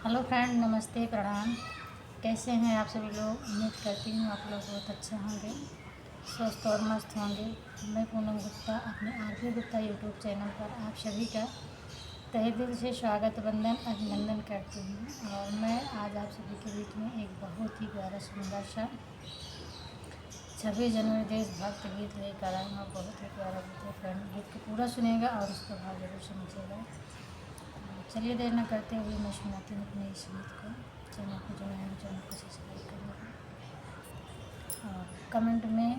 Hello friend, नमस्ते, प्रणाम। कैसे हैं आप सभी लोग? उम्मीद करती हूँ आप लोग बहुत अच्छे होंगे, स्वस्थ और मस्त होंगे। मैं पूनम गुप्ता अपने आरके गुप्ता यूट्यूब चैनल पर आप सभी का तहे दिल से स्वागत, वंदन, अभिनंदन करती हूँ। और मैं आज आप सभी के बीच में एक बहुत ही प्यारा सुंदर सा 26 जनवरी देशभक्त गीत लेकर आई हूँ। बहुत ही प्यारा गीत है फ्रेंड। गीत को पूरा सुनेगा और उसका भाव जरूर समझिएगा। चलिए देर न करते हुए मैं सुनाती हूँ अपने इस गीत को। चैनल को जो है चैनल को सब्सक्राइब करिएगा और कमेंट में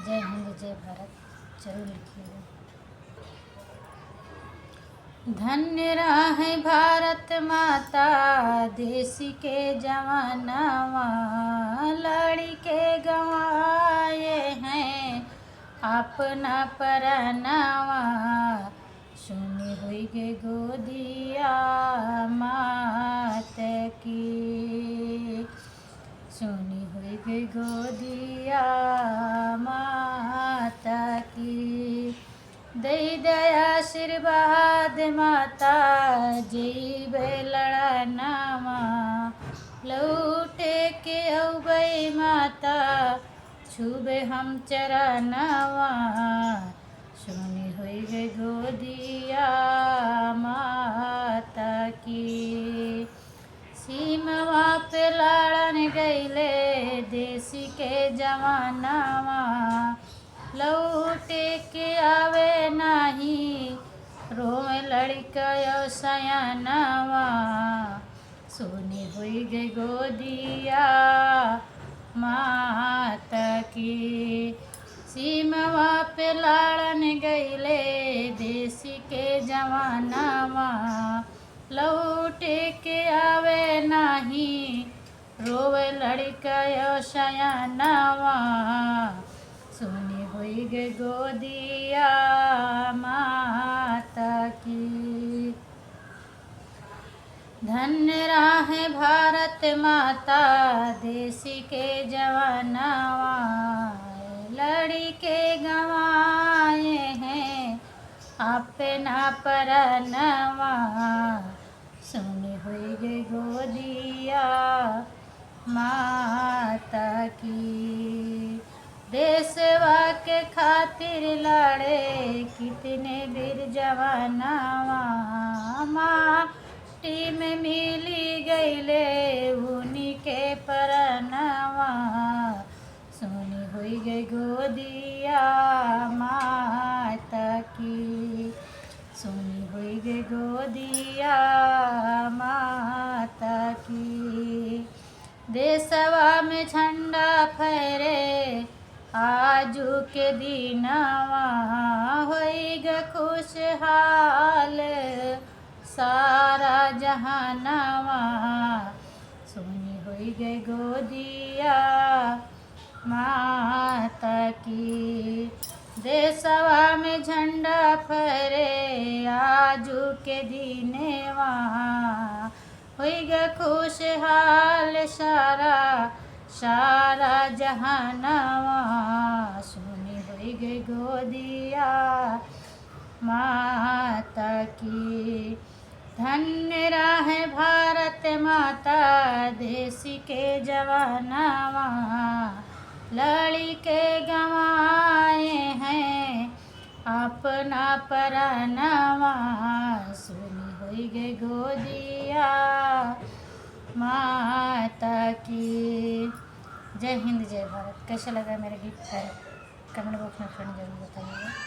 जय हिंद जय भारत जरूर लिखिएगा। धन्य राहे भारत माता, देश के जवानवा, लड़ी के गंवाए हैं अपना परनवा। सुनी हुई गे गोदिया मात की, सुनी हुई गे गोदिया माता की। दई दया आशीर्वाद माता, जीवे लड़नवा, लौटे के औबई माता, छुबे हम चरणवा। सुनी हुई गे गोदिया माता की। सीमवा पे लड़न गईले देसी के जवानवा, लौटे के आवे नाही रोए लड़का सयानवा। सुनी हुई गे गोदिया माता की। सीमवा पे लड़न गईले देसी के जवानवा, लौटे के आवे नाही रोवे लड़का सयानवा। सुनी हुई गे गोदिया माता की। धन्य राहे भारत माता, देसी के जवानवा, लड़ी के गंवाए हैं अपना परनवा। सुनी हुई गे गोदिया माता की। देशवा के खातिर लड़े कितने वीर जवानवा, माटी में मिली गईले उन्हीं के परनवा। सुनी हुई गे गोदिया माता की, सुनी हुई गे गोदिया माता की। देशवा में झंडा फहरे आजू के दिनवा, होई गे खुशहाल सारा जहानवा। सुनी हुई गे गोदिया माता की। देशवा में झंडा फहरे आजू के दिनवा, हुई गे खुशहाल सारा सारा जहानवा। सुनी हुई गे गोदिया माता की। धन्य राहे भारत माता, देसी के जवानवा, लड़ी के गंवाए हैं अपना परनवा। सुनी हुई गे गोदिया माता की। जय हिंद जय भारत। कैसा लगा मेरा गीत? कमेंट बॉक्स में फ्रेंड जरूर बताइएगा।